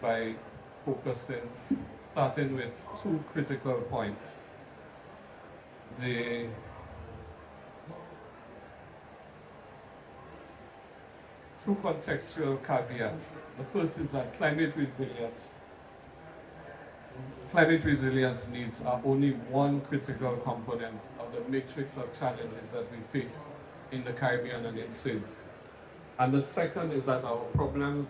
by starting with two critical points. The two contextual caveats. The first is that climate resilience needs are only one critical component of the matrix of challenges that we face in the Caribbean and in SIDS. And the second is that our problems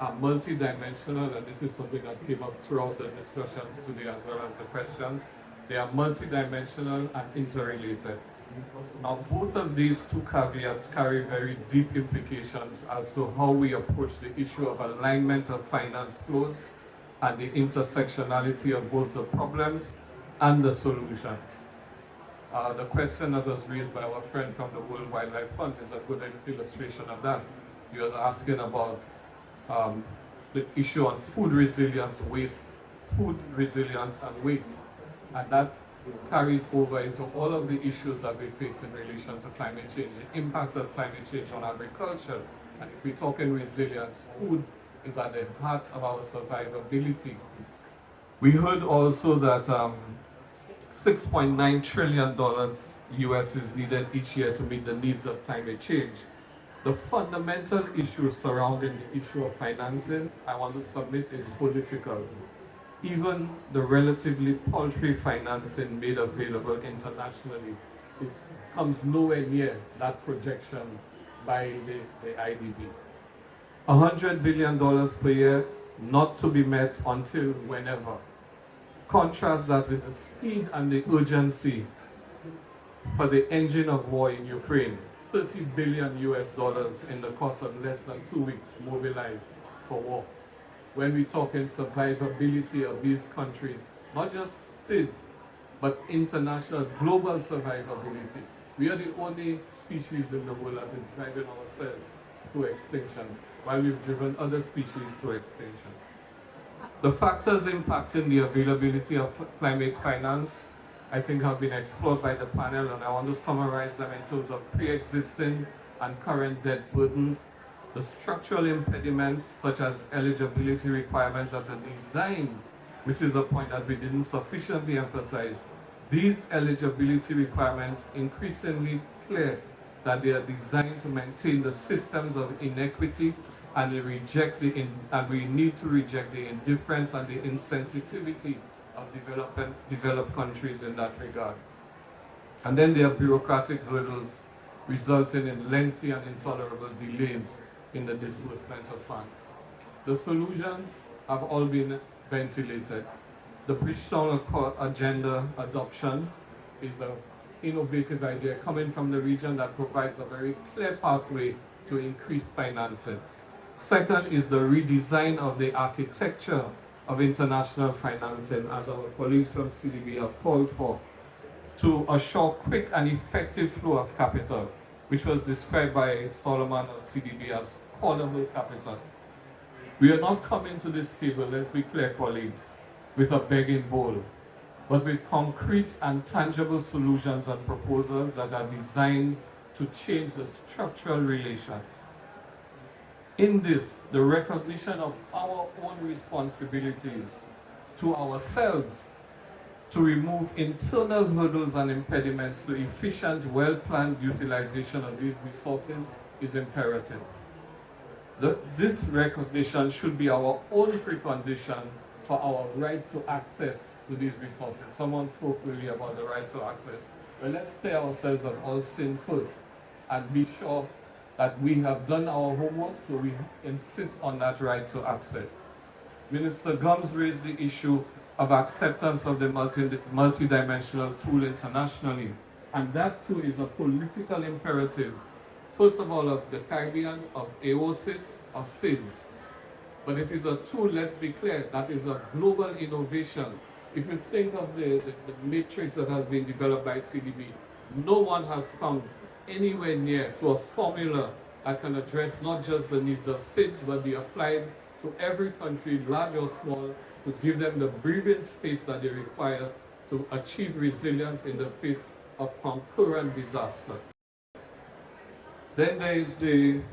are multidimensional, and this is something that came up throughout the discussions today as well as the questions. They are multidimensional and interrelated. Now, both of these two caveats carry very deep implications as to how we approach the issue of alignment of finance flows and the intersectionality of both the problems and the solutions. The question that was raised by our friend from the World Wildlife Fund is a good illustration of that. He was asking about the issue on food resilience and waste, and that carries over into all of the issues that we face in relation to climate change, the impact of climate change on agriculture. And if we talk in resilience, food is at the heart of our survivability. We heard also that $6.9 trillion US is needed each year to meet the needs of climate change. The fundamental issue surrounding the issue of financing, I want to submit, is political. Even the relatively paltry financing made available internationally comes nowhere near that projection by the IDB. $100 billion per year, not to be met until whenever. Contrast that with the speed and the urgency for the engine of war in Ukraine. $30 billion US in the course of less than 2 weeks mobilized for war. When we talk in survivability of these countries, not just SIDS, but international, global survivability. We are the only species in the world that is driving ourselves to extinction, while we've driven other species to extinction. The factors impacting the availability of climate finance, I think, have been explored by the panel, and I want to summarize them in terms of pre-existing and current debt burdens, the structural impediments such as eligibility requirements that are designed, which is a point that we didn't sufficiently emphasize. These eligibility requirements increasingly clear that they are designed to maintain the systems of inequity, and we need to reject the indifference and the insensitivity of developed countries in that regard. And then there are bureaucratic hurdles resulting in lengthy and intolerable delays in the disbursement of funds. The solutions have all been ventilated. The Bridgetown Accord agenda adoption is an innovative idea coming from the region that provides a very clear pathway to increase financing. Second is the redesign of the architecture of international financing, as our colleagues from CDB have called for, to assure quick and effective flow of capital, which was described by Solomon of CDB as callable capital. We are not coming to this table, let's be clear, colleagues, with a begging bowl, but with concrete and tangible solutions and proposals that are designed to change the structural relations. In this, the recognition of our own responsibilities to ourselves to remove internal hurdles and impediments to efficient, well-planned utilization of these resources is imperative. This recognition should be our own precondition for our right to access to these resources. Someone spoke earlier about the right to access. Well, let's clear ourselves of all sin first and be sure that we have done our homework, so we insist on that right to access. Minister Gums raised the issue of acceptance of the multidimensional tool internationally, and that too is a political imperative, first of all of the Caribbean, of OECS, of SIDS. But it is a tool, let's be clear, that is a global innovation. If you think of the matrix that has been developed by CDB, no one has come anywhere near to a formula that can address not just the needs of SIDS, but be applied to every country, large or small, to give them the breathing space that they require to achieve resilience in the face of concurrent disasters. Then there is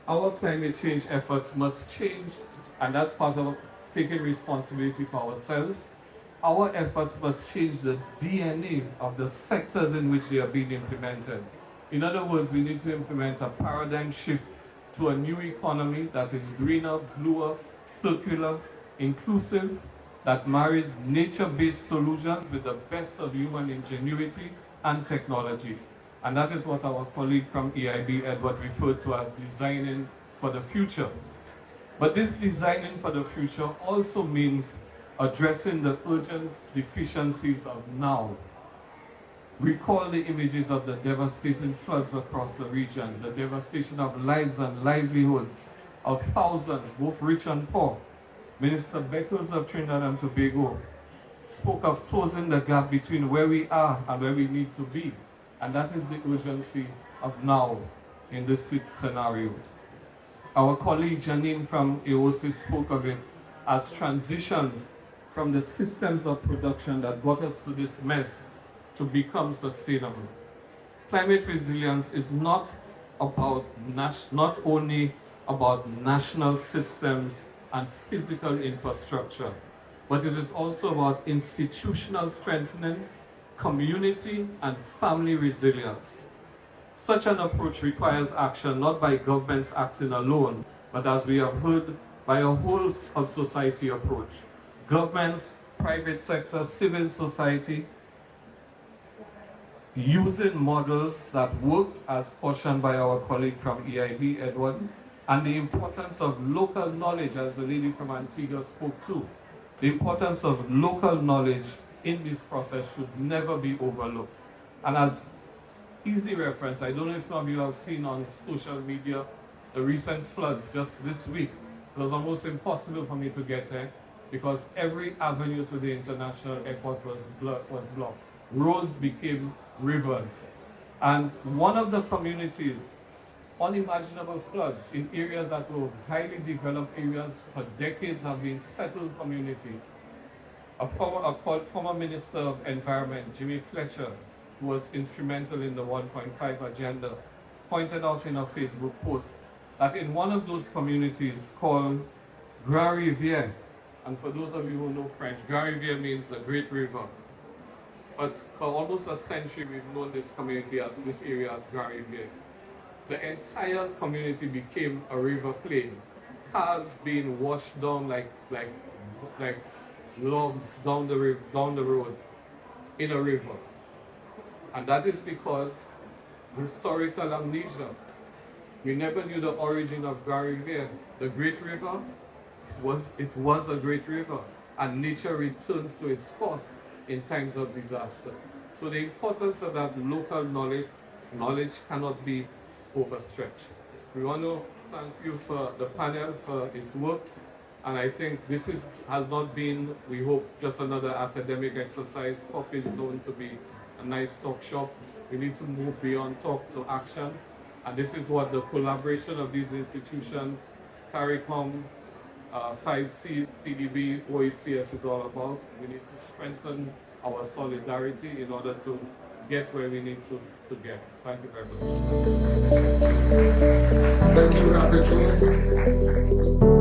our climate change efforts must change, and that's part of taking responsibility for ourselves, our efforts must change the DNA of the sectors in which they are being implemented. In other words, we need to implement a paradigm shift to a new economy that is greener, bluer, circular, inclusive, that marries nature-based solutions with the best of human ingenuity and technology. And that is what our colleague from EIB, Edward, referred to as designing for the future. But this designing for the future also means addressing the urgent deficiencies of now. Recall the images of the devastating floods across the region, the devastation of lives and livelihoods of thousands, both rich and poor. Minister Beckers of Trinidad and Tobago spoke of closing the gap between where we are and where we need to be. And that is the urgency of now in this scenario. Our colleague Janine from AOC spoke of it as transitions from the systems of production that got us to this mess to become sustainable. Climate resilience is not only about national systems and physical infrastructure, but it is also about institutional strengthening, community and family resilience. Such an approach requires action not by governments acting alone, but as we have heard, by a whole of society approach. Governments, private sector, civil society, using models that work as cautioned by our colleague from EIB, Edward, and the importance of local knowledge, as the lady from Antigua spoke to. The importance of local knowledge in this process should never be overlooked. And as easy reference, I don't know if some of you have seen on social media the recent floods just this week. It was almost impossible for me to get there because every avenue to the international airport was blocked. Roads became rivers. And one of the communities, unimaginable floods in areas that were highly developed areas for decades have been settled communities. A former Minister of Environment, Jimmy Fletcher, who was instrumental in the 1.5 agenda, pointed out in a Facebook post that in one of those communities called Grand Rivière, and for those of you who know French, Grand Rivière means the Great River. But for almost a century, we've known this community as this area as Grand Rivière. The entire community became a river plain. Cars being washed down like logs down the road in a river. And that is because historical amnesia. We never knew the origin of Grand Rivière. The Great River was a great river, and nature returns to its course in times of disaster. So the importance of that local knowledge cannot be overstretched. We want to thank you for the panel for its work, and I think this has not been, we hope, just another academic exercise. COP is known to be a nice talk shop. We need to move beyond talk to action, and this is what the collaboration of these institutions, CARICOM, 5C, CDB, OECS is all about. We need to strengthen our solidarity in order to get where we need to get. Thank you very much. Thank you, Dr. Jules.